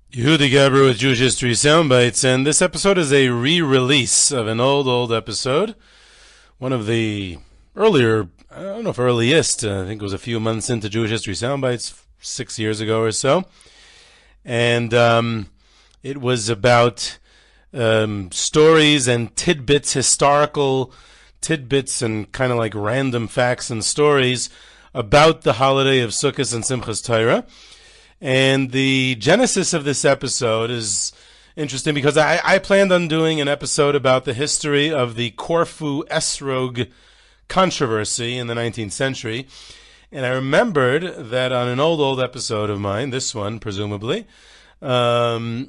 Yehuda Gabru with Jewish History Soundbites, and this episode is a re-release of an old episode. One of the earlier, I don't know if earliest, I think it was a few months into Jewish History Soundbites, 6 years ago or so. And it was about stories and tidbits, historical tidbits and kind of like random facts and stories about the holiday of Sukkos and Simchas Torah. And the genesis of this episode is interesting because I planned on doing an episode about the history of the Corfu Esrog controversy in the 19th century. And I remembered that on an old episode of mine, this one, presumably, not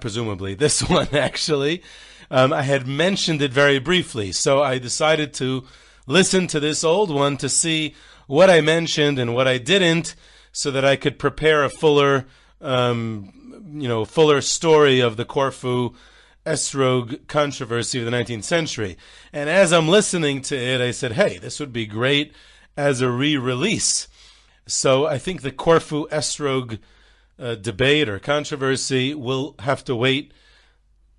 presumably, this one actually, I had mentioned it very briefly. So I decided to listen to this old one to see what I mentioned and what I didn't, so that I could prepare a fuller story of the Corfu Esrog controversy of the 19th century. And as I'm listening to it, I said, hey, this would be great as a re-release. So I think the Corfu Esrog debate or controversy will have to wait,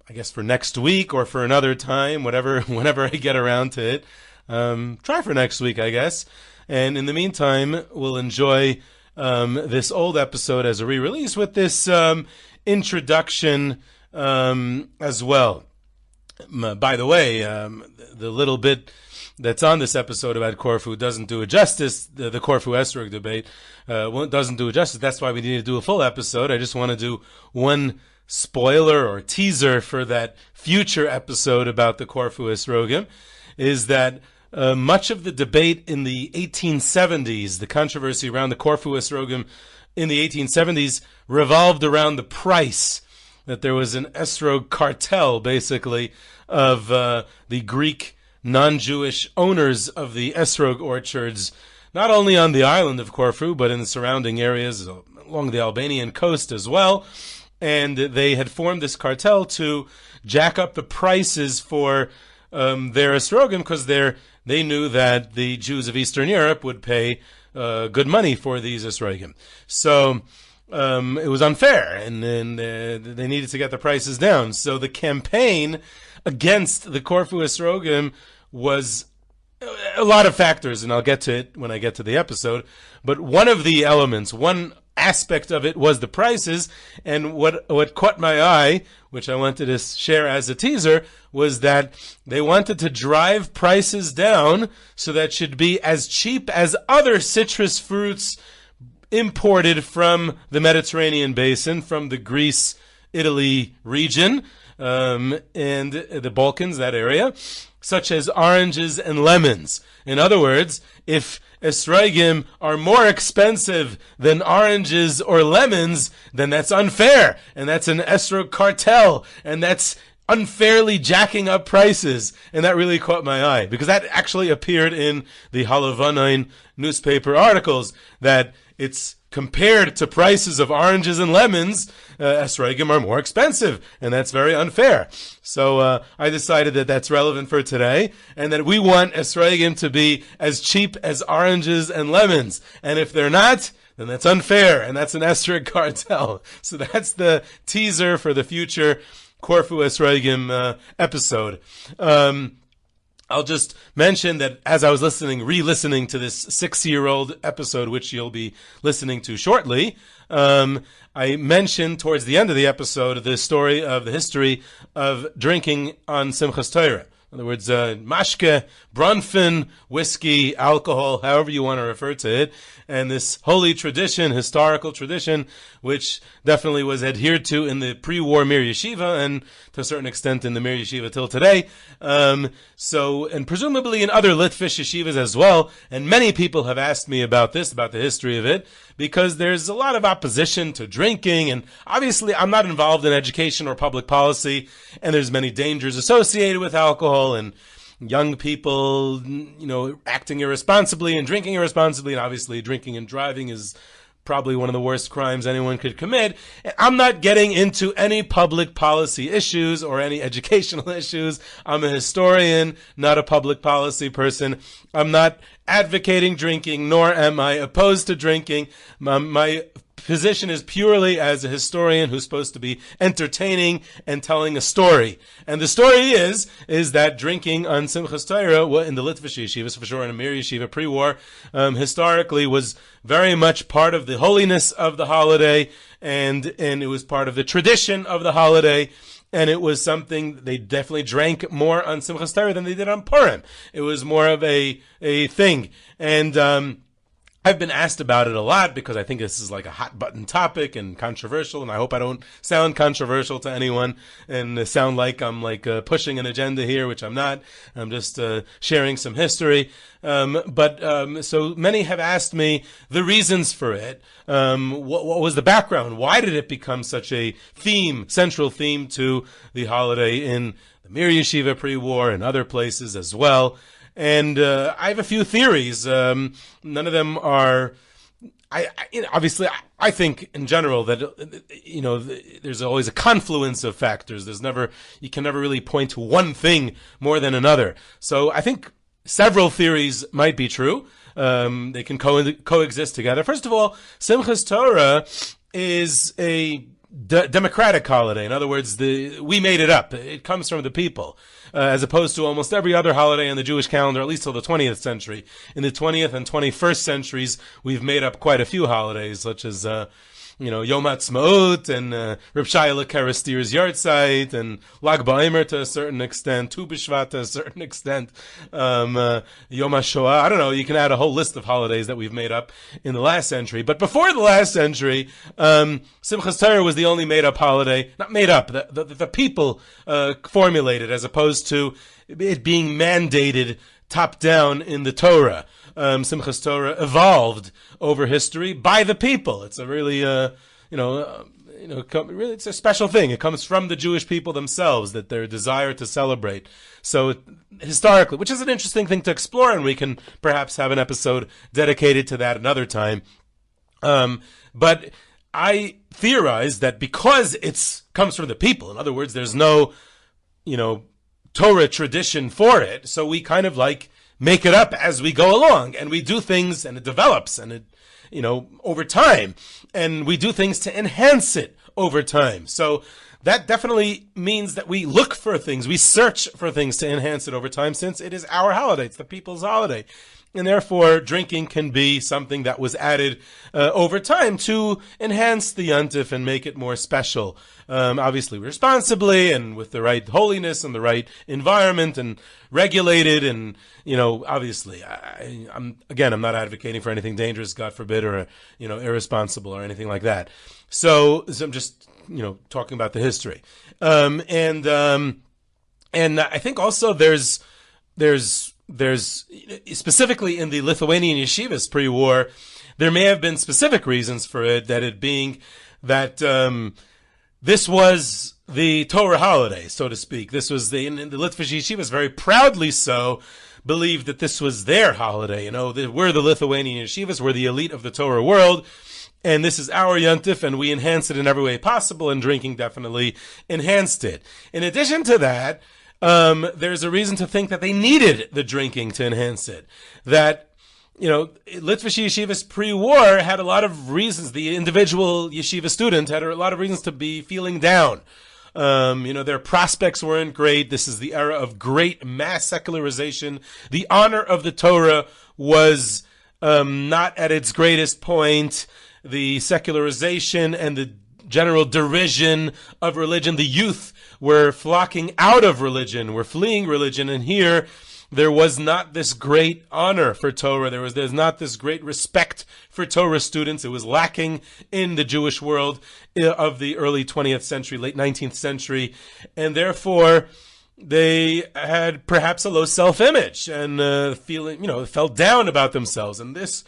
I guess, for next week or for another time, whenever I get around to it. Try for next week, I guess. And in the meantime, we'll enjoy this old episode as a re-release with this introduction as well. By the way, the little bit that's on this episode about Corfu doesn't do it justice. The Corfu Esrog debate doesn't do it justice. That's why we need to do a full episode. I just want to do one spoiler or teaser for that future episode about the Corfu Esrogim, is that much of the debate in the 1870s, the controversy around the Corfu Esrogim in the 1870s, revolved around the price. That there was an Esrog cartel, basically, of the Greek non-Jewish owners of the Esrog orchards, not only on the island of Corfu, but in the surrounding areas along the Albanian coast as well. And they had formed this cartel to jack up the prices for their Esrogim, because they knew that the Jews of Eastern Europe would pay good money for these Esrogim. So it was unfair, and they needed to get the prices down. So the campaign against the Corfu Esrogim was a lot of factors, and I'll get to it when I get to the episode. But one of the elements, one aspect of it, was the prices. And what caught my eye, which I wanted to share as a teaser, was that they wanted to drive prices down so that it should be as cheap as other citrus fruits imported from the Mediterranean basin, from the Greece, Italy region, and the Balkans, that area, such as oranges and lemons. In other words, if esrogim are more expensive than oranges or lemons, then that's unfair, and that's an esrog cartel, and that's unfairly jacking up prices. And that really caught my eye, because that actually appeared in the Halavanain newspaper articles, that it's compared to prices of oranges and lemons, esrogim are more expensive, and that's very unfair. So I decided that that's relevant for today, and that we want esrogim to be as cheap as oranges and lemons. And if they're not, then that's unfair, and that's an esrog cartel. So that's the teaser for the future Corfu Esrogim episode. I'll just mention that as I was re-listening to this 6-year-old episode, which you'll be listening to shortly, I mentioned towards the end of the episode the story of the history of drinking on Simchas Torah. In other words, mashke, bronfen, whiskey, alcohol, however you want to refer to it, and this holy tradition, historical tradition, which definitely was adhered to in the pre-war Mir Yeshiva, and to a certain extent in the Mir Yeshiva till today. And presumably in other Litvish yeshivas as well. And many people have asked me about this, about the history of it, because there's a lot of opposition to drinking, and obviously I'm not involved in education or public policy, and there's many dangers associated with alcohol, and young people, acting irresponsibly and drinking irresponsibly, and obviously drinking and driving is probably one of the worst crimes anyone could commit. And I'm not getting into any public policy issues or any educational issues. I'm a historian, not a public policy person. I'm not advocating drinking, nor am I opposed to drinking. My position is purely as a historian who's supposed to be entertaining and telling a story. And the story is that drinking on Simchas Torah in the Litvish yeshivas, for sure in a Mir yeshiva pre-war, historically was very much part of the holiness of the holiday, and it was part of the tradition of the holiday. And it was something they definitely drank more on Simchas Torah than they did on Purim. It was more of a thing. And I've been asked about it a lot because I think this is like a hot button topic and controversial, and I hope I don't sound controversial to anyone and sound like I'm pushing an agenda here, which I'm not. I'm just sharing some history. So many have asked me the reasons for it. What was the background? Why did it become such a central theme to the holiday in the Mir Yeshiva pre-war and other places as well? And I have a few theories. None of them are. Obviously, I think in general that there's always a confluence of factors. You can never really point to one thing more than another. So I think several theories might be true. They can coexist together. First of all, Simchas Torah is a democratic holiday. In other words, we made it up. It comes from the people. As opposed to almost every other holiday on the Jewish calendar, at least till the 20th century. In the 20th and 21st centuries, we've made up quite a few holidays, such as, Yom HaTzmaut and Reb Shaya Karastir's Yahrzeit and Lag BaOmer to a certain extent, Tu B'Shvat to a certain extent, Yom HaShoah. I don't know, you can add a whole list of holidays that we've made up in the last century. But before the last century, Simchas Torah was the only made-up holiday, not made up, the people formulated, as opposed to it being mandated top-down in the Torah. Simchas Torah evolved over history by the people. It's a really, really, it's a special thing. It comes from the Jewish people themselves, that their desire to celebrate. So historically, which is an interesting thing to explore, and we can perhaps have an episode dedicated to that another time. But I theorize that because it comes from the people, in other words, there's no, Torah tradition for it, so we kind of make it up as we go along, and we do things, and it develops, and it, over time, and we do things to enhance it over time. So that definitely means that we look for things, we search for things to enhance it over time, since it is our holiday, it's the people's holiday. And therefore, drinking can be something that was added over time to enhance the yontif and make it more special. Obviously, responsibly and with the right holiness and the right environment and regulated. And, obviously, I'm not advocating for anything dangerous, God forbid, or, irresponsible or anything like that. So I'm just, talking about the history. And I think also there's specifically in the Lithuanian yeshivas pre-war, there may have been specific reasons for it, that it being that this was the Torah holiday, so to speak. This was in the Litvish yeshivas, very proudly so, believed that this was their holiday. We're the Lithuanian yeshivas, we're the elite of the Torah world, and this is our yontif, and we enhance it in every way possible, and drinking definitely enhanced it. In addition to that, there's a reason to think that they needed the drinking to enhance it. That, Litvish yeshivas pre-war had a lot of reasons. The individual yeshiva student had a lot of reasons to be feeling down. Their prospects weren't great. This is the era of great mass secularization. The honor of the Torah was not at its greatest point. The secularization and the general derision of religion, the youth were flocking out of religion, were fleeing religion, and here there was not this great honor for Torah. There's not this great respect for Torah students. It was lacking in the Jewish world of the early 20th century, late 19th century, and therefore they had perhaps a low self-image and felt down about themselves. And this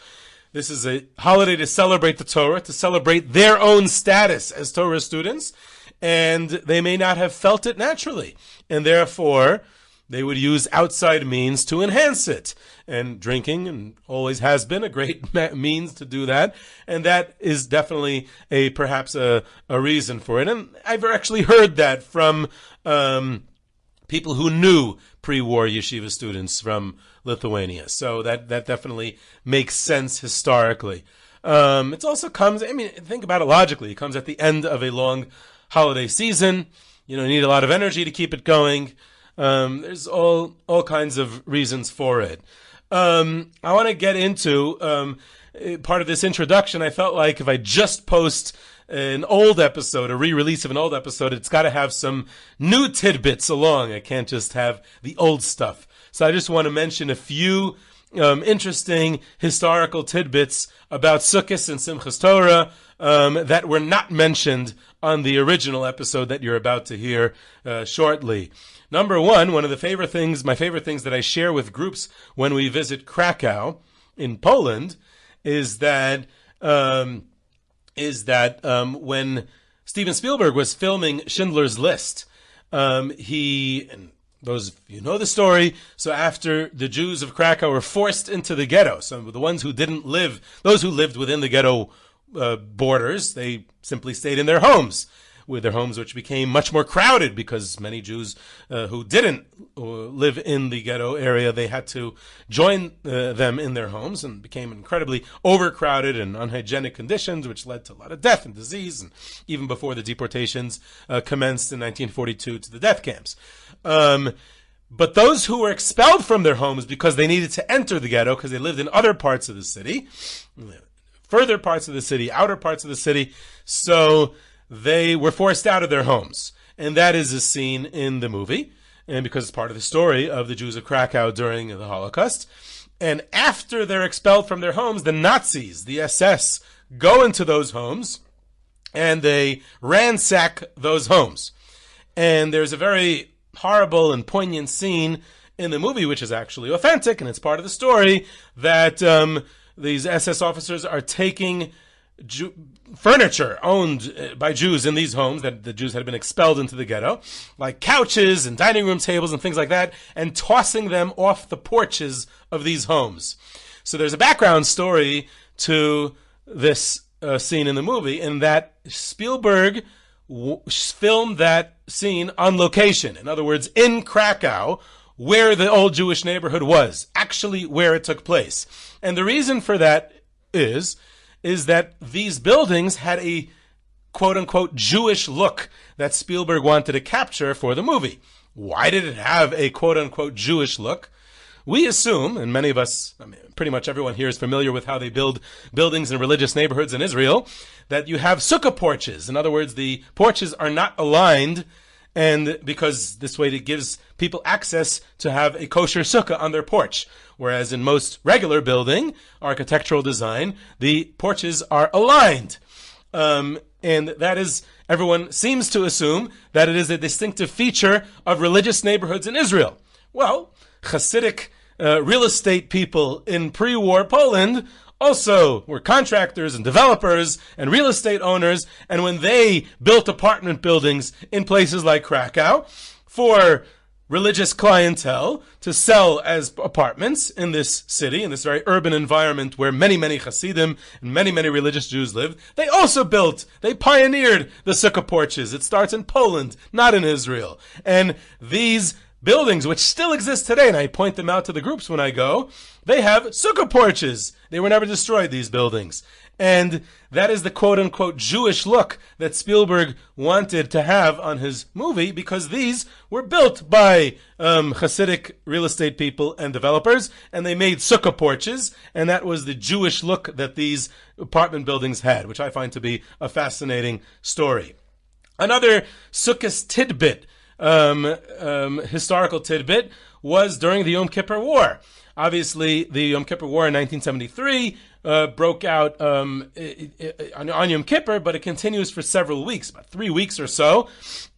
is a holiday to celebrate the Torah, to celebrate their own status as Torah students, and they may not have felt it naturally. And therefore, they would use outside means to enhance it. And drinking always has been a great means to do that. And that is definitely perhaps a reason for it. And I've actually heard that from people who knew pre-war yeshiva students from Lithuania. So that definitely makes sense historically. It also comes, think about it logically. It comes at the end of a long holiday season. You need a lot of energy to keep it going. There's all kinds of reasons for it. I want to get into part of this introduction. I felt like if I just post an old episode, a re-release of an old episode, it's got to have some new tidbits along. I can't just have the old stuff. So I just want to mention a few interesting historical tidbits about Sukkos and Simchas Torah that were not mentioned on the original episode that you're about to hear shortly. Number one of my favorite things that I share with groups when we visit Krakow in Poland is that when Steven Spielberg was filming Schindler's List, and those of you know the story, so after the Jews of Krakow were forced into the ghetto, so the ones who didn't live, those who lived within the ghetto borders, they simply stayed in their homes, which became much more crowded because many Jews who didn't live in the ghetto area, they had to join them in their homes, and became incredibly overcrowded and unhygienic conditions, which led to a lot of death and disease, and even before the deportations commenced in 1942 to the death camps. But those who were expelled from their homes because they needed to enter the ghetto because they lived in other parts of the city, further parts of the city, outer parts of the city, so they were forced out of their homes. And that is a scene in the movie, and because it's part of the story of the Jews of Krakow during the Holocaust. And after they're expelled from their homes, the Nazis, the SS, go into those homes, and they ransack those homes. And there's a very horrible and poignant scene in the movie, which is actually authentic, and it's part of the story, that these SS officers are taking furniture owned by Jews in these homes that the Jews had been expelled into the ghetto, like couches and dining room tables and things like that, and tossing them off the porches of these homes. So there's a background story to this scene in the movie, in that Spielberg filmed that scene on location. In other words, in Krakow, where the old Jewish neighborhood was, actually where it took place. And the reason for that is that these buildings had a quote-unquote Jewish look that Spielberg wanted to capture for the movie. Why did it have a quote-unquote Jewish look? We assume, and many of us, pretty much everyone here is familiar with how they build buildings in religious neighborhoods in Israel, that you have sukkah porches. In other words, the porches are not aligned, and because this way it gives people access to have a kosher sukkah on their porch. Whereas in most regular building, architectural design, the porches are aligned. And that is, everyone seems to assume that it is a distinctive feature of religious neighborhoods in Israel. Well, Hasidic real estate people in pre-war Poland also were contractors and developers and real estate owners, and when they built apartment buildings in places like Krakow for religious clientele to sell as apartments in this city, in this very urban environment where many, many Hasidim and many, many religious Jews lived, they pioneered the sukkah porches. It starts in Poland, not in Israel. And these buildings, which still exist today, and I point them out to the groups when I go, they have sukkah porches. They were never destroyed, these buildings. And that is the quote-unquote Jewish look that Spielberg wanted to have on his movie, because these were built by Hasidic real estate people and developers, and they made sukkah porches, and that was the Jewish look that these apartment buildings had, which I find to be a fascinating story. Another Sukkos tidbit, historical tidbit, was during the Yom Kippur War. Obviously, the Yom Kippur War in 1973 broke out on Yom Kippur, but it continues for several weeks, about 3 weeks or so,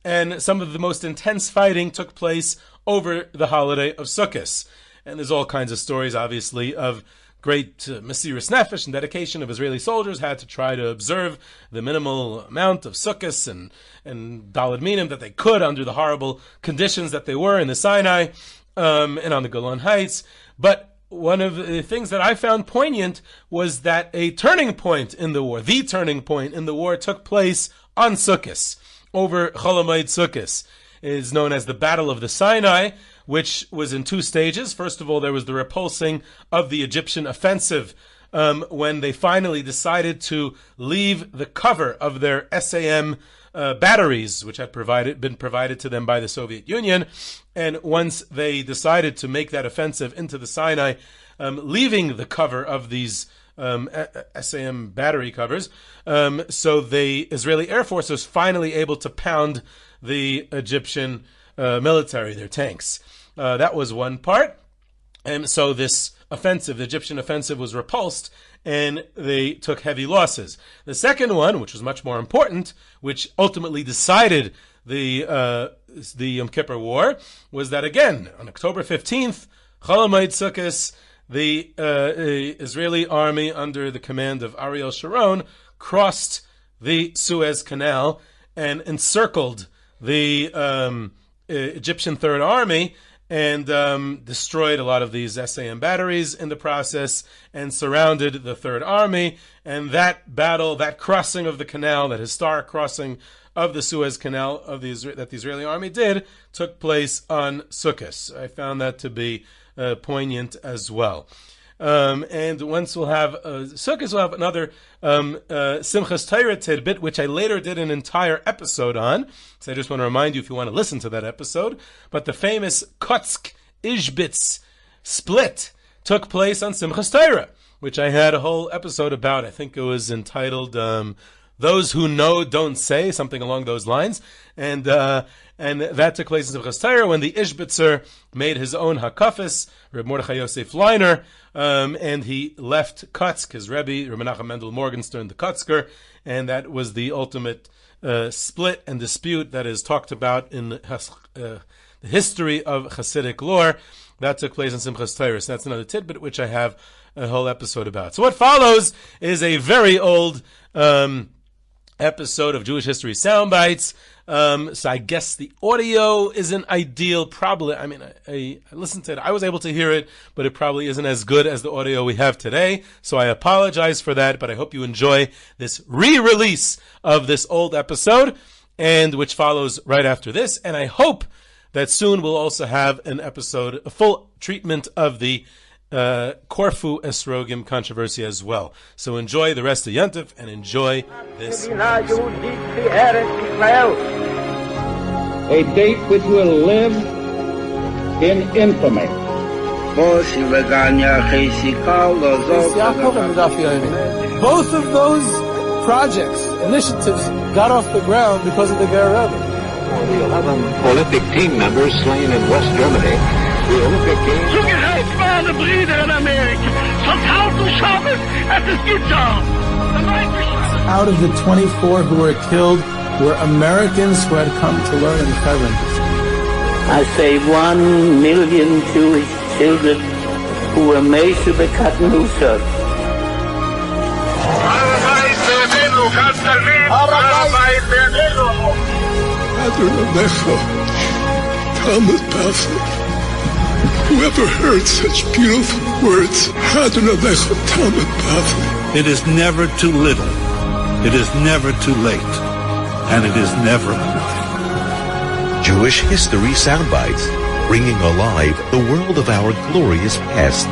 and some of the most intense fighting took place over the holiday of Sukkos. And there's all kinds of stories, obviously, of great Mesiras Nefesh and dedication of Israeli soldiers had to try to observe the minimal amount of Sukkos and Daled Minim that they could under the horrible conditions that they were in the Sinai and on the Golan Heights. But one of the things that I found poignant was that a turning point in the war, the turning point in the war, took place on Sukkos, over Chol Hamoed Sukkos. It is known as the Battle of the Sinai, which was in 2 stages. First of all, there was the repulsing of the Egyptian offensive when they finally decided to leave the cover of their SAM batteries, which had been provided to them by the Soviet Union. And once they decided to make that offensive into the Sinai, leaving the cover of these SAM battery covers, so the Israeli Air Force was finally able to pound the Egyptian military, their tanks. That was one part. And so this offensive, the Egyptian offensive, was repulsed, and they took heavy losses. The second one, which was much more important, which ultimately decided the Yom Kippur War, was that again, on October 15th, Chol Hamoed Sukkos, the Israeli army under the command of Ariel Sharon crossed the Suez Canal and encircled the Egyptian Third Army, and destroyed a lot of these SAM batteries in the process, and surrounded the Third Army. And that battle, that crossing of the canal, that historic crossing of the Suez Canal that the Israeli army did, took place on Sukkos. I found that to be poignant as well. And once we'll have Sukkos, we'll have another Simchas Torah tidbit, which I later did an entire episode on. So I just want to remind you, if you want to listen to that episode. But the famous Kotsk-Ishbitz split took place on Simchas Torah, which I had a whole episode about. I think it was entitled "Those Who Know Don't Say," something along those lines. And that took place in Simchas Torah when the Ishbitzer made his own hakafis, Reb Mordechai Yosef Leiner, and he left Kotsk, his Rebbe, Reb Menachem Mendel Morgenstern, the Kotzker, and that was the ultimate split and dispute that is talked about in the history of Hasidic lore. That took place in Simchas Torah. So that's another tidbit which I have a whole episode about. So what follows is a very old episode of Jewish History Soundbites. So I guess the audio isn't ideal. Probably, I mean, I listened to it. I was able to hear it, but it probably isn't as good as the audio we have today. So I apologize for that, but I hope you enjoy this re-release of this old episode, and which follows right after this. And I hope that soon we'll also have an episode, a full treatment of the Corfu Esrogim controversy as well. So enjoy the rest of Yontif and enjoy this. A date which will live in infamy. Both of those projects, initiatives, got off the ground because of the Ger Rebbe. The 11 Olympic team members slain in West Germany. The Olympic Games. Out of the 24 who were killed were Americans who had come to learn in Hebron. I say 1 million Jewish children who were made to be cut loose. Whoever heard such beautiful words? It is never too little. It is never too late. And it is never enough. Jewish History Soundbites, bringing alive the world of our glorious past.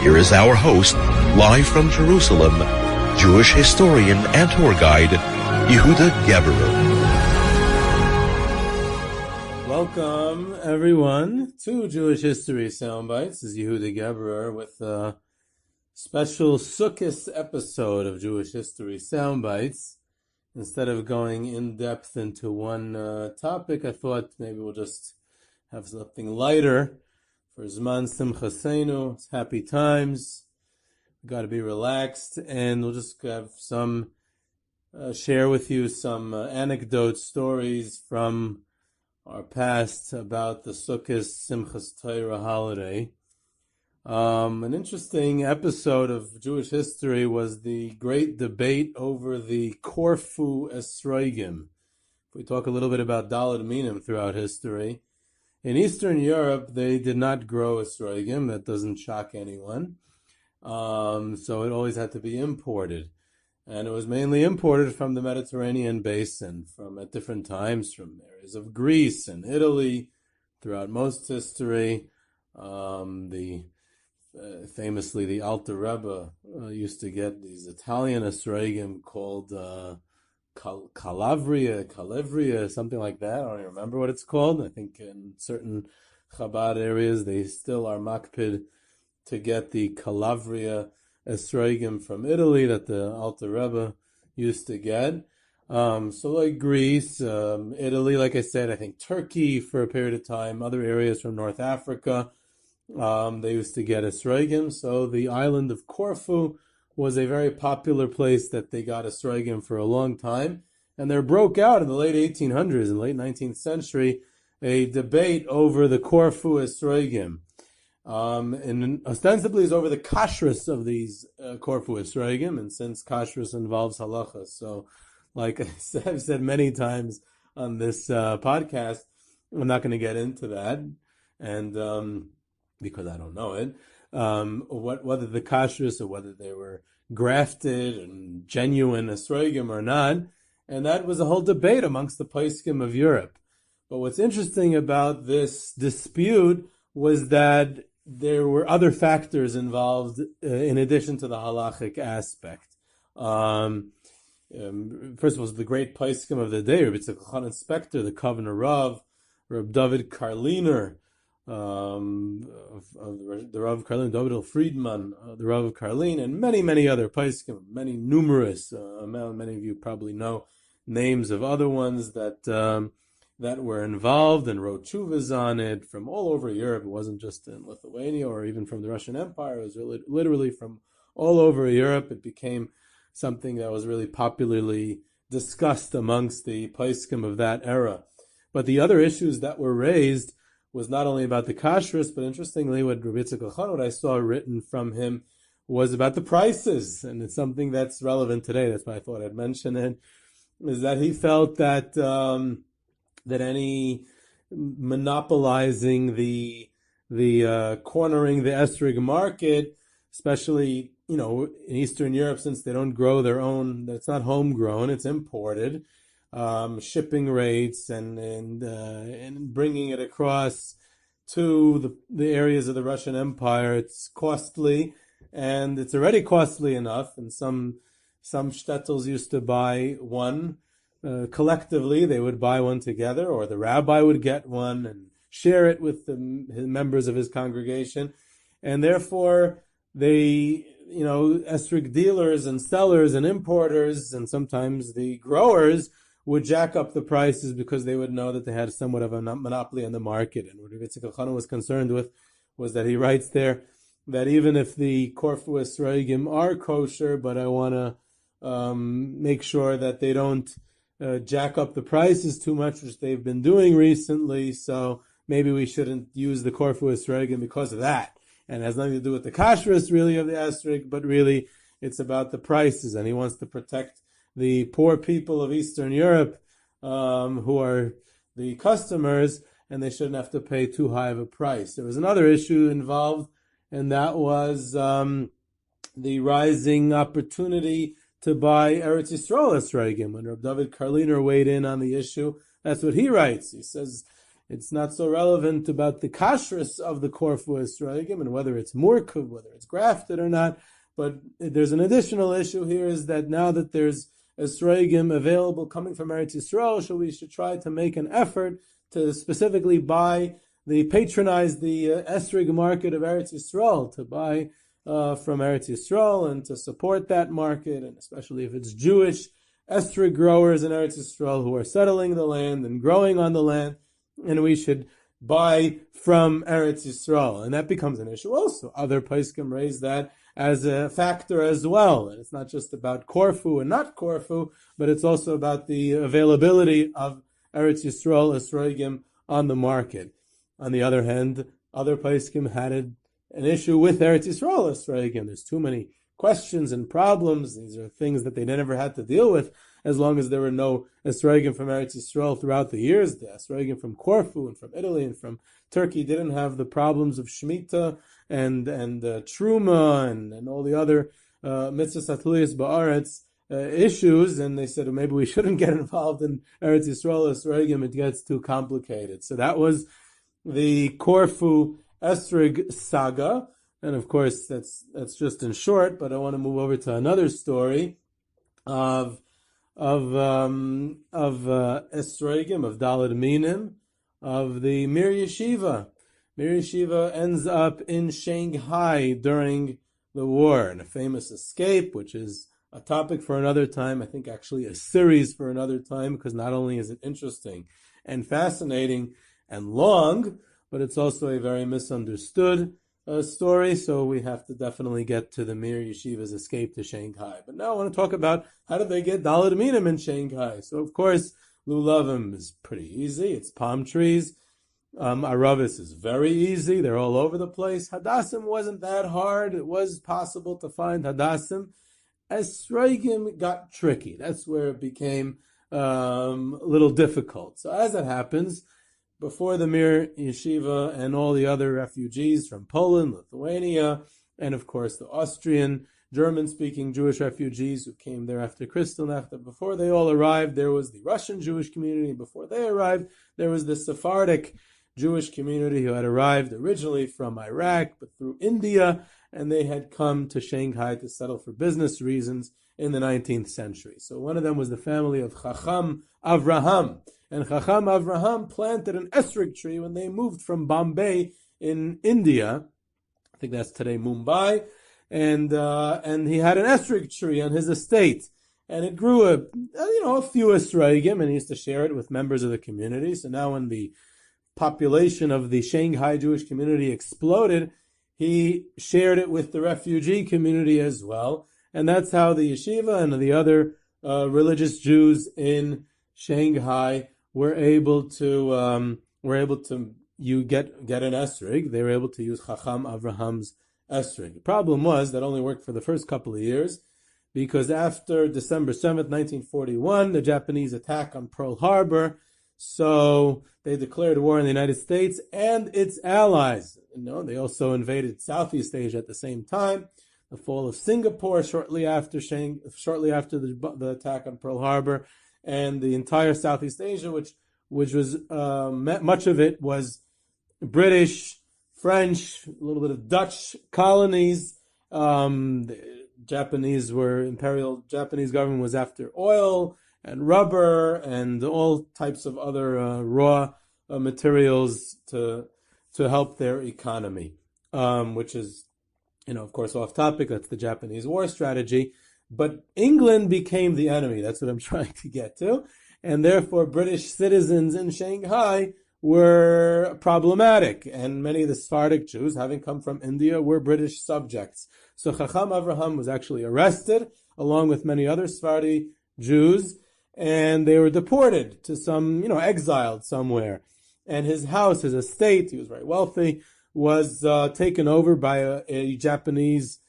Here is our host, live from Jerusalem, Jewish historian and tour guide, Yehuda Geberer. Welcome, everyone, to Jewish History Soundbites. This is Yehuda Geberer with a special Sukkos episode of Jewish History Soundbites. Instead of going in depth into one topic, I thought maybe we'll just have something lighter for Zman Simchasenu. It's happy times. We've got to be relaxed, and we'll just have some share with you some anecdotes, stories from our past about the Sukkos Simchas Torah holiday. An interesting episode of Jewish history was the great debate over the Corfu Esrogim. We talk a little bit about Daled Minim throughout history. In Eastern Europe, they did not grow esrogim. That doesn't shock anyone. So it always had to be imported. And it was mainly imported from the Mediterranean basin, from at different times, from areas of Greece and Italy, throughout most history. The famously, the Alter Rebbe used to get these Italian esrogim called Calabria, something like that. I don't even remember what it's called. I think in certain Chabad areas they still are makpid to get the Calabria esrogim from Italy that the Alter Rebbe used to get. So like Greece, Italy, like I said, I think Turkey for a period of time, other areas from North Africa, they used to get esrogim. So the island of Corfu was a very popular place that they got esrogim for a long time. And there broke out in the late 1800s and late 19th century a debate over the Corfu esrogim. And ostensibly is over the kashrus of these Corfu esrogim, and since kashrus involves halacha, so like I've said many times on this podcast, I'm not going to get into that, and because I don't know it, whether the kashrus or whether they were grafted and genuine esrogim or not, and that was a whole debate amongst the poskim of Europe. But what's interesting about this dispute was that there were other factors involved in addition to the halachic aspect. First of all, the great poskim of the day, Rabbi Tzachon Inspector, the Kovner Rav, Reb David Karliner, the Rav of Karlin, David Friedman, the Rav of Karlin, and many, many other poskim, many numerous. Many of you probably know names of other ones that were involved and wrote tshuvas on it from all over Europe. It wasn't just in Lithuania or even from the Russian Empire. It was literally from all over Europe. It became something that was really popularly discussed amongst the poskim of that era. But the other issues that were raised was not only about the kashrus, but interestingly, what Rabbi Yitzchak Elchanan, what I saw written from him, was about the prices. And it's something that's relevant today. That's why I thought I'd mention it, is that he felt that that any monopolizing the cornering the esrog market, especially in Eastern Europe, since they don't grow their own, it's not homegrown, it's imported, shipping rates and bringing it across to the areas of the Russian Empire, it's costly, and it's already costly enough. And some shtetls used to buy one collectively; they would buy one together, or the rabbi would get one and share it with the members of his congregation, and therefore they, esrog dealers and sellers and importers and sometimes the growers would jack up the prices because they would know that they had somewhat of a monopoly on the market. And what Rabbi Yitzchak Elchanan was concerned with was that he writes there that even if the Corfu esrogim are kosher, but I want to make sure that they don't jack up the prices too much, which they've been doing recently, so maybe we shouldn't use the Corfu esrogim because of that. And it has nothing to do with the kashrus really of the esrog, but really it's about the prices, and he wants to protect the poor people of Eastern Europe who are the customers, and they shouldn't have to pay too high of a price. There was another issue involved, and that was the rising opportunity to buy Eretz Yisrael esrogim. When Reb David Karliner weighed in on the issue, that's what he writes. He says it's not so relevant about the kashrus of the Corfu esrogim and whether it's murkav, whether it's grafted or not, but there's an additional issue here, is that now that there's esrogim available coming from Eretz Yisrael, so we should try to make an effort to specifically patronize the esrog market of Eretz Yisrael, to buy from Eretz Yisrael and to support that market, and especially if it's Jewish esrog growers in Eretz Yisrael who are settling the land and growing on the land, and we should buy from Eretz Yisrael. And that becomes an issue also. Other poskim raise that as a factor as well. And it's not just about Corfu and not Corfu, but it's also about the availability of Eretz Yisrael esrogim on the market. On the other hand, other poskim had an issue with Eretz Yisrael esrogim. There's too many questions and problems. These are things that they never had to deal with as long as there were no esrogim from Eretz Yisrael throughout the years. The esrogim from Corfu and from Italy and from Turkey didn't have the problems of Shemitah and Truma and all the other mitzvahs atluyas ba'aretz issues, and they said, well, maybe we shouldn't get involved in Eretz Yisrael esrogim, it gets too complicated. So that was the Corfu esrog saga. And of course, that's just in short. But I want to move over to another story of esrogim, of Daled Minim, of the Mir Yeshiva. Mir Yeshiva ends up in Shanghai during the war, in a famous escape, which is a topic for another time. I think actually a series for another time, because not only is it interesting and fascinating and long, but it's also a very misunderstood story. So we have to definitely get to the Mir Yeshiva's escape to Shanghai. But now I want to talk about how did they get Daled Minim in Shanghai. So of course, Lulavim is pretty easy. It's palm trees. Aravis is very easy. They're all over the place. Hadassim wasn't that hard. It was possible to find Hadassim. Esrogim got tricky. That's where it became a little difficult. So as it happens, before the Mir Yeshiva and all the other refugees from Poland, Lithuania, and of course the Austrian, German-speaking Jewish refugees who came there after Kristallnacht, before they all arrived, there was the Russian Jewish community. Before they arrived, there was the Sephardic Jewish community who had arrived originally from Iraq, but through India, and they had come to Shanghai to settle for business reasons in the 19th century. So one of them was the family of Chacham Avraham. And Chacham Avraham planted an esrog tree when they moved from Bombay in India. I think that's today Mumbai. And he had an esrog tree on his estate. And it grew a few esrogim, and he used to share it with members of the community. So now when the population of the Shanghai Jewish community exploded, he shared it with the refugee community as well. And that's how the yeshiva and the other religious Jews in Shanghai were able to get an esrog. They were able to use Chacham Avraham's esrog. The problem was that only worked for the first couple of years, because after December 7th, 1941, the Japanese attack on Pearl Harbor, so they declared war on the United States and its allies. They also invaded Southeast Asia at the same time. The fall of Singapore shortly after the attack on Pearl Harbor, and the entire Southeast Asia, which was much of it was British, French, a little bit of Dutch colonies. The Imperial Japanese government was after oil and rubber and all types of other raw materials to help their economy, which is, of course, off topic. That's the Japanese war strategy. But England became the enemy. That's what I'm trying to get to. And therefore, British citizens in Shanghai were problematic. And many of the Sephardic Jews, having come from India, were British subjects. So Chacham Avraham was actually arrested, along with many other Sephardi Jews, and they were deported to some, exiled somewhere. And his house, his estate, he was very wealthy, was taken over by a Japanese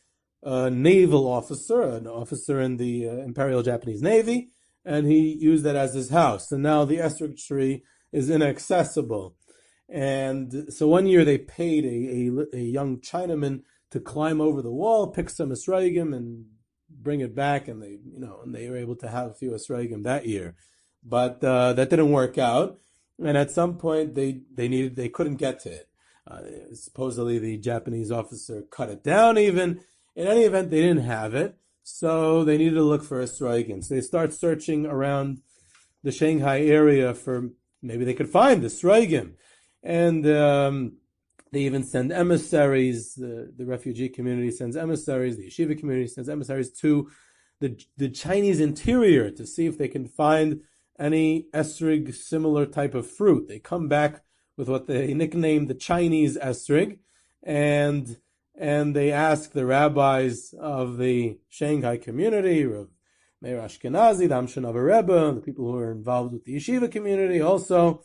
naval officer, an officer in the Imperial Japanese Navy, and he used that as his house. And now the esrog tree is inaccessible. And so one year they paid a young Chinaman to climb over the wall, pick some esrogim, and bring it back, and they were able to have a few esrogim that year. But that didn't work out. And at some point they couldn't get to it. Supposedly the Japanese officer cut it down even. In any event, they didn't have it, so they needed to look for esrogim. So they start searching around the Shanghai area for maybe they could find esrogim. And they even send emissaries, the refugee community sends emissaries, the yeshiva community sends emissaries to the Chinese interior to see if they can find any esrog similar type of fruit. They come back with what they nicknamed the Chinese esrog, and they ask the rabbis of the Shanghai community, Rav Meir Ashkenazi, the Amshanav Rebbe, the people who are involved with the yeshiva community also,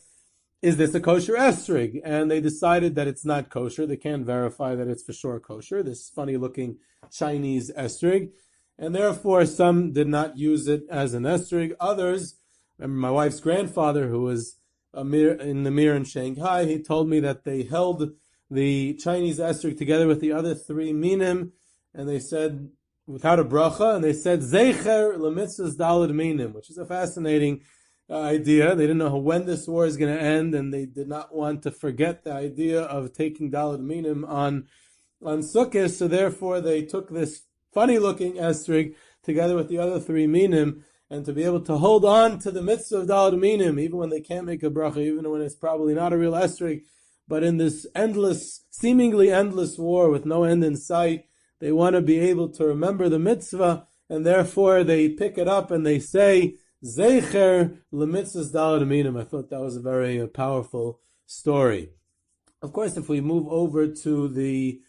is this a kosher esrog? And they decided that it's not kosher. They can't verify that it's for sure kosher, this funny-looking Chinese esrog. And therefore, some did not use it as an esrog. Others, remember my wife's grandfather, who was in the Mir in Shanghai, he told me that they held the Chinese esrog together with the other three minim, and they said, without a bracha, and they said, Zecher lemitzvahs daled minim, which is a fascinating idea. They didn't know when this war is going to end, and they did not want to forget the idea of taking daled minim on on Sukkos, so therefore they took this funny-looking esrog together with the other three minim, and to be able to hold on to the mitzvah of daled minim, even when they can't make a bracha, even when it's probably not a real esrog, but in this endless, seemingly endless war with no end in sight, they want to be able to remember the mitzvah, and therefore they pick it up and they say, Zeicher lemitzvahs daled minim. I thought that was a very powerful story. Of course, if we move over to the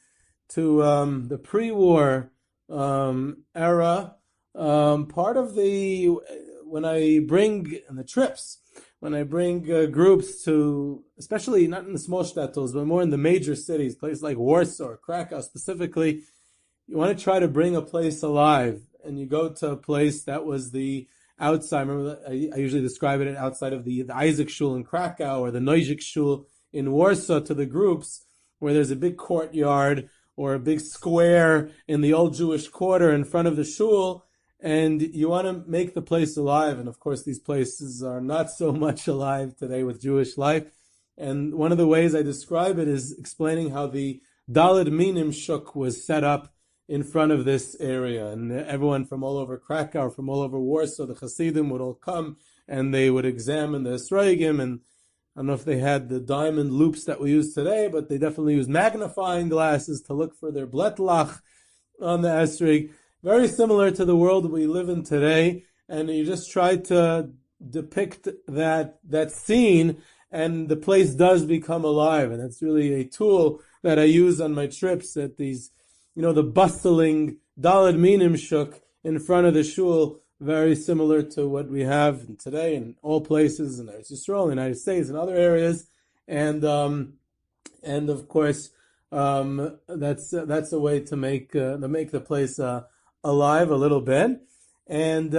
pre-war era, part of when I bring in the trips, when I bring groups to, especially not in the small shtetls, but more in the major cities, places like Warsaw or Krakow specifically, you want to try to bring a place alive, and you go to a place that was the outside. Remember, I usually describe it outside of the Isaac Shul in Krakow or the Noizhik Shul in Warsaw to the groups, where there's a big courtyard or a big square in the old Jewish quarter in front of the shul, and you want to make the place alive. And of course, these places are not so much alive today with Jewish life. And one of the ways I describe it is explaining how the Daled Minim Shuk was set up in front of this area. And everyone from all over Krakow, from all over Warsaw, the Hasidim would all come and they would examine the Esrogim. And I don't know if they had the diamond loops that we use today, but they definitely used magnifying glasses to look for their bletlach on the esrog. Very similar to the world we live in today. And you just try to depict that scene, and the place does become alive. And that's really a tool that I use on my trips at these, the bustling Daled Minim Shuk in front of the shul, very similar to what we have today in all places in Eretz Yisrael, the United States, and other areas. And of course, that's a way to make the place alive a little bit. And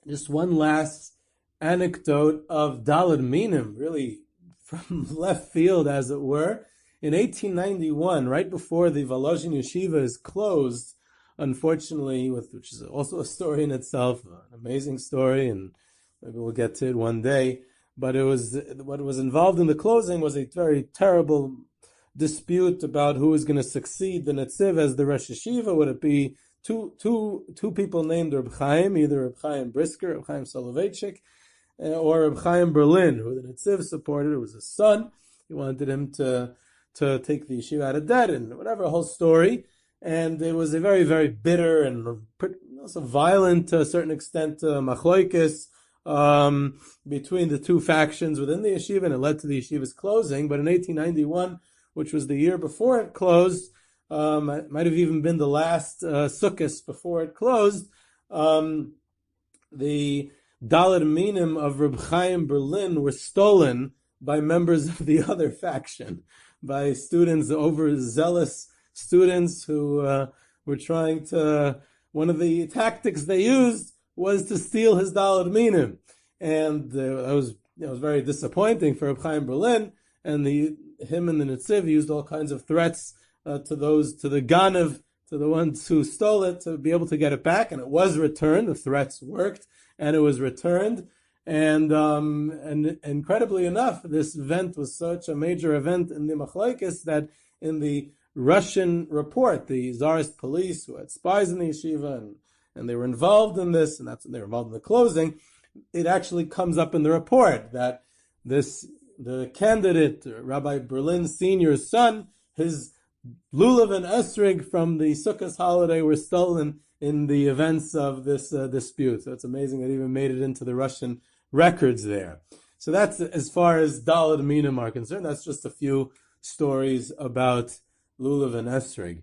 just one last anecdote of Daled Minim, really from left field, as it were. In 1891, right before the Volozhin Yeshiva is closed, unfortunately, which is also a story in itself, an amazing story, and maybe we'll get to it one day. But what was involved in the closing was a very terrible dispute about who was going to succeed the Netziv as the Rosh Yeshiva. Would it be two people named Reb Chaim, either Reb Chaim Brisker, Reb Chaim Soloveitchik, or Reb Chaim Berlin, who the Netziv supported? It was his son. He wanted him to take the yeshiva out of debt and whatever, a whole story. And it was a very, very bitter and also violent, to a certain extent, machloikis between the two factions within the yeshiva, and it led to the yeshiva's closing. But in 1891, which was the year before it closed, it might have even been the last Sukkos before it closed, the Daled Minim of Reb Chaim Berlin were stolen by members of the other faction, by students, overzealous students who were trying to, one of the tactics they used was to steal his Daled Minim. And that was very disappointing for Reb Chaim Berlin, and him and the Netziv used all kinds of threats to the Ganev, to the ones who stole it, to be able to get it back, and it was returned. The threats worked, and it was returned. And incredibly enough, this event was such a major event in the Machlaikis that in the Russian report, the Tsarist police who had spies in the yeshiva and they were involved in this, and they were involved in the closing, it actually comes up in the report that the candidate, Rabbi Berlin Sr.'s son, his lulav and esrog from the Sukkos holiday were stolen in the events of this dispute. So it's amazing it even made it into the Russian records there. So that's as far as Daled Minim are concerned. That's just a few stories about lulav and esrog.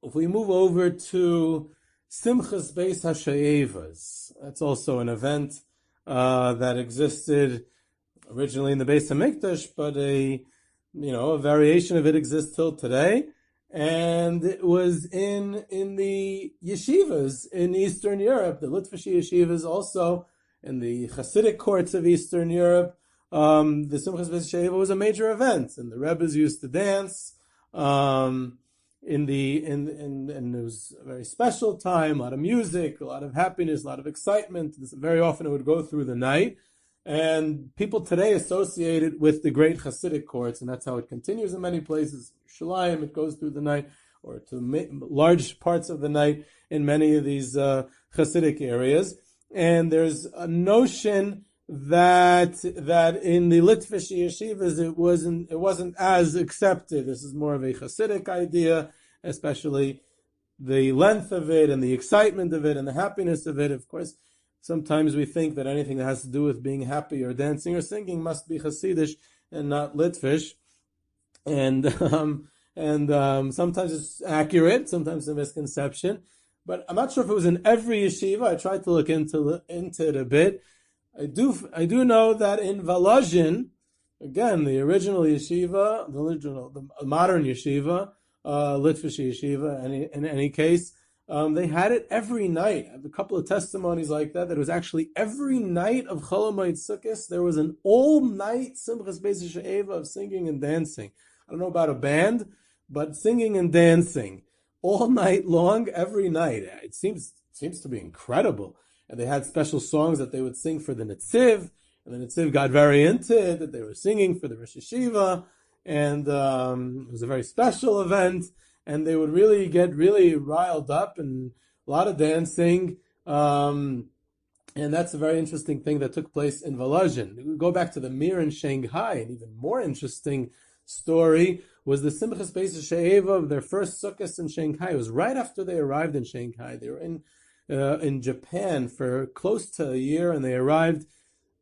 If we move over to Simchas Beis HaShayevas, that's also an event that existed originally in the Beis HaMikdash, but a variation of it exists till today. And it was in the yeshivas in Eastern Europe, the Litvish yeshivas, also in the Hasidic courts of Eastern Europe. The Simchas Beis HaShayeva was a major event, and the Rebbes used to dance. And it was a very special time, a lot of music, a lot of happiness, a lot of excitement. Very often it would go through the night. And people today associate it with the great Hasidic courts, and that's how it continues in many places. Yerushalayim, it goes through the night, or to large parts of the night in many of these Hasidic areas. And there's a notion that in the Litvish yeshivas it wasn't as accepted. This is more of a Hasidic idea, especially the length of it and the excitement of it and the happiness of it. Of course, sometimes we think that anything that has to do with being happy or dancing or singing must be Hasidish and not Litvish. And sometimes it's accurate, sometimes a misconception. But I'm not sure if it was in every yeshiva. I tried to look into it a bit. I do know that in Volozhin, again, the original yeshiva, the modern yeshiva, Litvish yeshiva, in any case, they had it every night. I have a couple of testimonies like that it was actually every night of Chol Hamoed Sukkos, there was an all-night Simchas Beis She'eva of singing and dancing. I don't know about a band, but singing and dancing all night long, every night. It seems to be incredible. And they had special songs that they would sing for the Netziv, and the Netziv got very into it, that they were singing for the Rosh Yeshiva, and it was a very special event, and they would really get really riled up, and a lot of dancing, and that's a very interesting thing that took place in Volozhin. We go back to the Mir in Shanghai, an even more interesting story was the Simchas Beis She'eva of their first Sukkos in Shanghai. It was right after they arrived in Shanghai. They were in Japan for close to a year, and they arrived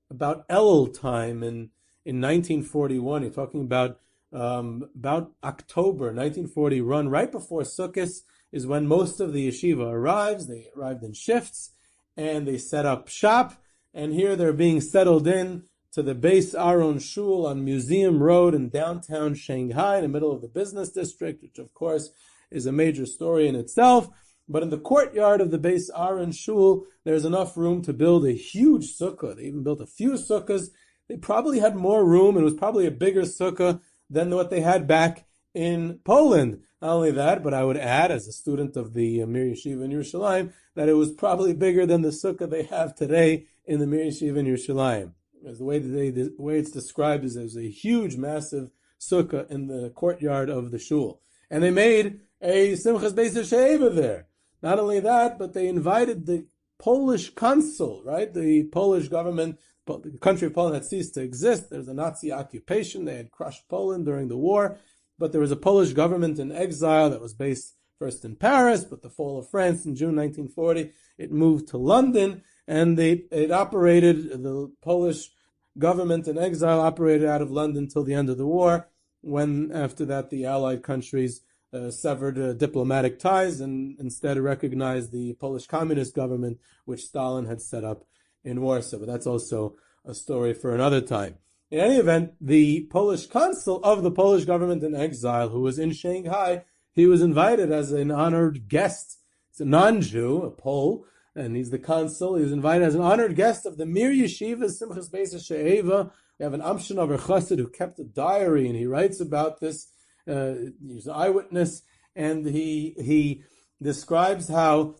about Elul time in 1941. You're talking about October 1940, right before Sukkos is when most of the yeshiva arrives. They arrived in shifts, and they set up shop, and here they're being settled in to the Beis Aron Shul on Museum Road in downtown Shanghai, in the middle of the business district, which of course is a major story in itself. But in the courtyard of the Beis Aron Shul, there's enough room to build a huge sukkah. They even built a few sukkahs. They probably had more room, and it was probably a bigger sukkah than what they had back in Poland. Not only that, but I would add, as a student of the Mir Yeshiva in Yerushalayim, that it was probably bigger than the sukkah they have today in the Mir Yeshiva in Yerushalayim. As the way it's described is there's a huge, massive sukkah in the courtyard of the shul. And they made a Simchas Beis She'eva there. Not only that, but they invited the Polish consul, right? The Polish government, the country of Poland had ceased to exist. There's a Nazi occupation. They had crushed Poland during the war. But there was a Polish government in exile that was based first in Paris, but the fall of France in June 1940, it moved to London. And it operated, the Polish government in exile operated out of London till the end of the war, when after that the Allied countries severed diplomatic ties and instead recognized the Polish communist government, which Stalin had set up in Warsaw. But that's also a story for another time. In any event, the Polish consul of the Polish government in exile, who was in Shanghai, he was invited as an honored guest. It's a non-Jew, a Pole, and he's the consul. He was invited as an honored guest of the Mir Yeshiva Simchas Beis She'eva. We have an Amshinover Chassid who kept a diary, and he writes about this. He's an eyewitness, and he describes how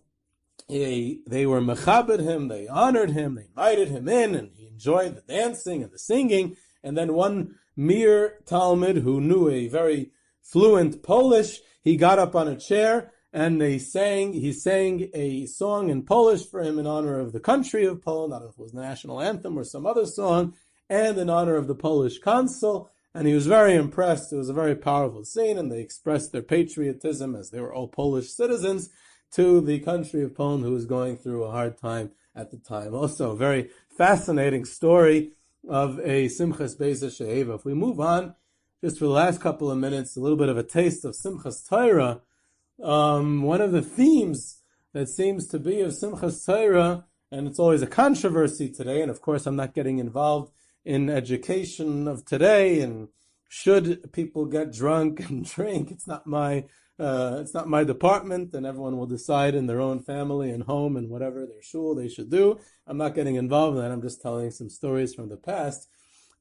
they were mechabed him, they honored him, they invited him in, and he enjoyed the dancing and the singing. And then one Mir Talmud who knew a very fluent Polish, he got up on a chair, and he sang a song in Polish for him in honor of the country of Poland. I don't know if it was the national anthem or some other song, and in honor of the Polish consul. And he was very impressed. It was a very powerful scene, and they expressed their patriotism, as they were all Polish citizens, to the country of Poland, who was going through a hard time at the time. Also, a very fascinating story of a Simchas Beis She'eva. If we move on, just for the last couple of minutes, a little bit of a taste of Simchas Torah. One of the themes that seems to be of Simchas Torah, and it's always a controversy today, and of course I'm not getting involved in education of today, and should people get drunk and drink, it's not my department, and everyone will decide in their own family and home and whatever their shul they should do. I'm not getting involved in that. I'm just telling some stories from the past.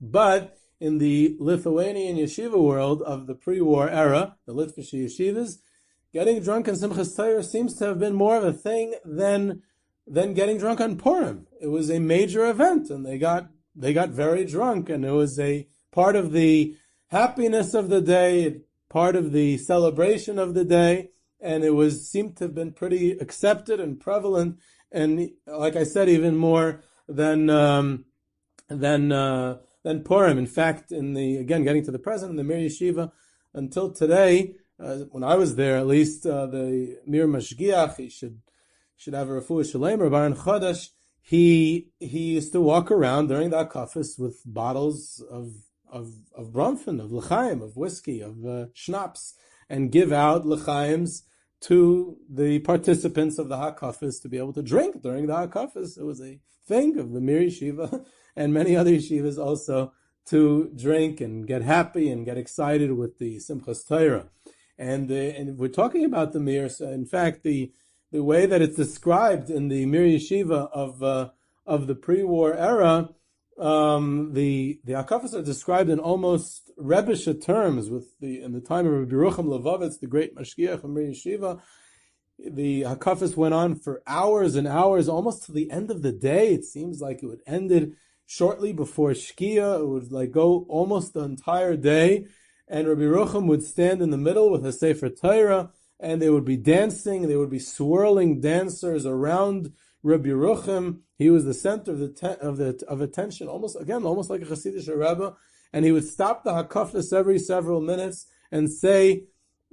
But in the Lithuanian yeshiva world of the pre-war era, the Litvish yeshivas, getting drunk in Simchas Torah seems to have been more of a thing than getting drunk on Purim. It was a major event, and they got they got very drunk, and it was a part of the happiness of the day, part of the celebration of the day, and it seemed to have been pretty accepted and prevalent, and like I said, even more than Purim. In fact, getting to the present, in the Mir Yeshiva, until today, when I was there, at least, the Mir Mashgiach, he should have a refuah shalem, Baron Chodesh, he used to walk around during the akafis with bottles of bromfen, of l'chaim, of whiskey, of schnapps, and give out l'chaims to the participants of the hakafis to be able to drink during the hakafis. It was a thing of the Mir Yeshiva and many other yeshivas also to drink and get happy and get excited with the Simchas Torah. And we're talking about the Mir. So in fact, the way that it's described in the Mir Yeshiva of the pre-war era, the Hakafas are described in almost Rebbeisha terms. In the time of Rabbi Yerucham Levovitz, the great Mashgiach of Mir Yeshiva, the Hakafas went on for hours and hours, almost to the end of the day. It seems like it would ended shortly before Shkia. It would go almost the entire day, and Rabbi Yerucham would stand in the middle with a Sefer Torah, and they would be dancing. They would be swirling dancers around Rabbi Yerucham. He was the center of attention, almost like a Hasidic Rebbe, and he would stop the Hakafis every several minutes and say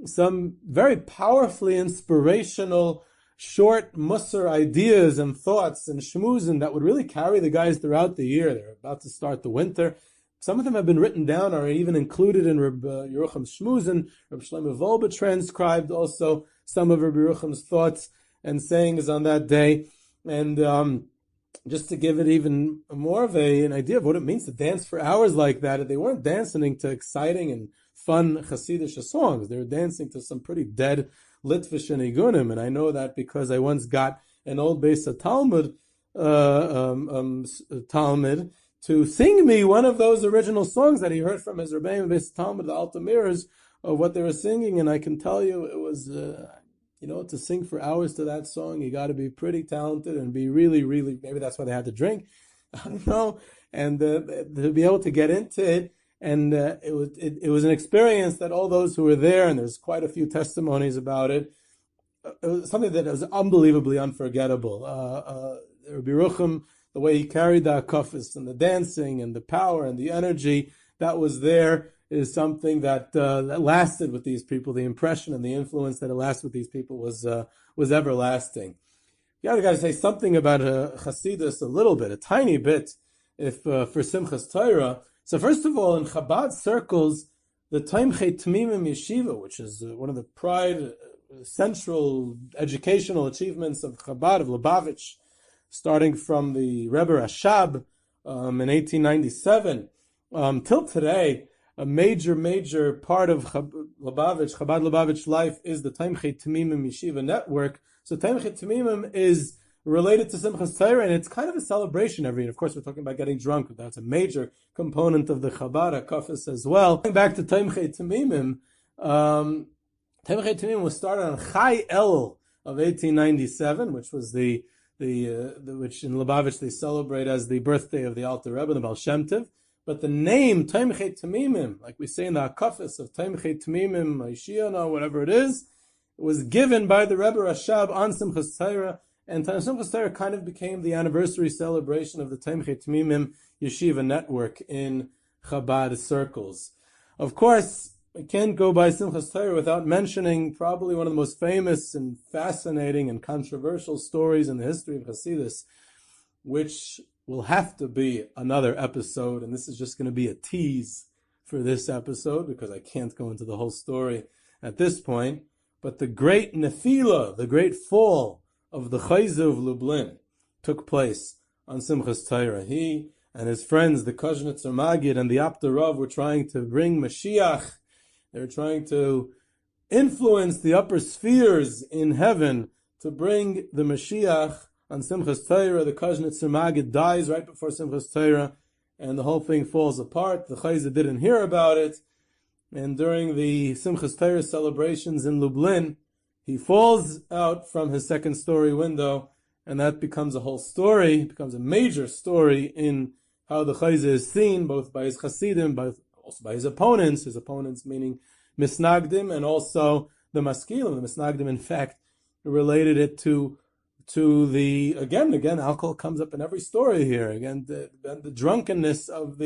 some very powerfully inspirational, short Musar ideas and thoughts and shmuzin that would really carry the guys throughout the year. They're about to start the winter. Some of them have been written down or even included in Rabbi Yerucham's shmuzin. Rabbi Shlomo Wolbe transcribed also some of Rabbi Yerucham's thoughts and sayings on that day. And just to give it even more of an idea of what it means to dance for hours like that, they weren't dancing to exciting and fun Hasidic songs. They were dancing to some pretty dead Litvish and Igunim, and I know that because I once got an old Beis Talmud to sing me one of those original songs that he heard from his Rebbeim Beis Talmud, the Alta Mirrors, of what they were singing, and I can tell you it was, to sing for hours to that song, you got to be pretty talented and be really, really, maybe that's why they had to drink, I don't know, and to be able to get into it. And it was an experience that all those who were there, and there's quite a few testimonies about it, it was something that was unbelievably unforgettable. Rabbi Yerucham, the way he carried the hakafis and the dancing and the power and the energy that was there is something that lasted with these people. The impression and the influence that it lasted with these people was everlasting. You got to say something about Hasidus a little bit, a tiny bit, if for Simchas Torah. So first of all, in Chabad circles, the Taimchei Tmimim Yeshiva, which is one of the central educational achievements of Chabad, of Lubavitch, starting from the Rebbe Rashab in 1897, till today, a major part of Chabad Lubavitch life is the Taimchei Tmimim Yeshiva network. So Taimchei Tmimim is related to Simchas Torah, and it's kind of a celebration every year. Of course, we're talking about getting drunk. That's a major component of the Chabad HaKafis as well. Going back to Taimchei Tamimim, Taimchei Tamimim was started on Chai El of 1897, which was which in Lubavitch they celebrate as the birthday of the Alter Rebbe, the Baal Shem Tov. But the name Taimchei Tamimim, like we say in the HaKafis of Taimchei Tamimim, Maishiana, whatever it is, was given by the Rebbe Rashab on Simchas Torah. And Simchas Torah kind of became the anniversary celebration of the Taimchei Tamimim Yeshiva network in Chabad circles. Of course, I can't go by Simchas Torah without mentioning probably one of the most famous and fascinating and controversial stories in the history of Hasidus, which will have to be another episode, and this is just going to be a tease for this episode because I can't go into the whole story at this point. But the great Nefila, the great fall of the Chayze of Lublin took place on Simchas Torah. He and his friends, the Kuznetzer Magid and the Apter Rav, were trying to bring Mashiach. They were trying to influence the upper spheres in heaven to bring the Mashiach on Simchas Torah. The Kuznetzer Magid dies right before Simchas Torah, and the whole thing falls apart. The Chayze didn't hear about it, and during the Simchas Torah celebrations in Lublin, he falls out from his second story window, and that becomes a whole story, becomes a major story in how the Chayze is seen, both by his Hasidim, also by his opponents meaning Misnagdim, and also the Maskilim. The Misnagdim, in fact, related it to the, again, alcohol comes up in every story here. Again, the drunkenness of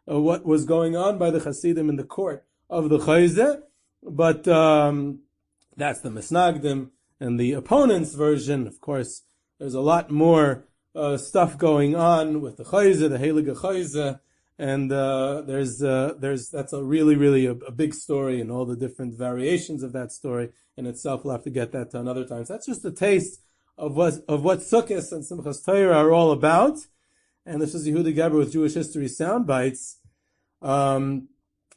what was going on by the Hasidim in the court of the Chayze. But that's the Misnagdim. And the opponent's version, of course, there's a lot more stuff going on with the Chayze, the Heilige Chayze, and that's a really a big story, and all the different variations of that story in itself. We'll have to get that to another time. So that's just a taste of what Sukkos and Simchas Torah are all about. And this is Yehuda Geber with Jewish History Soundbites.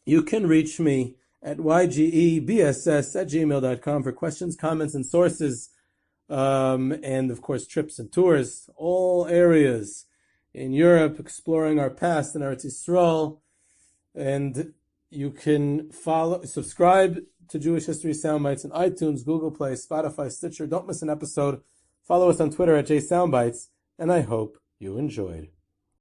You can reach me at ygebss@gmail.com for questions, comments, and sources. And of course, trips and tours, all areas in Europe, exploring our past in Eretz Yisrael. And you can subscribe to Jewish History Soundbites on iTunes, Google Play, Spotify, Stitcher. Don't miss an episode. Follow us on Twitter at JSoundbites, and I hope you enjoyed.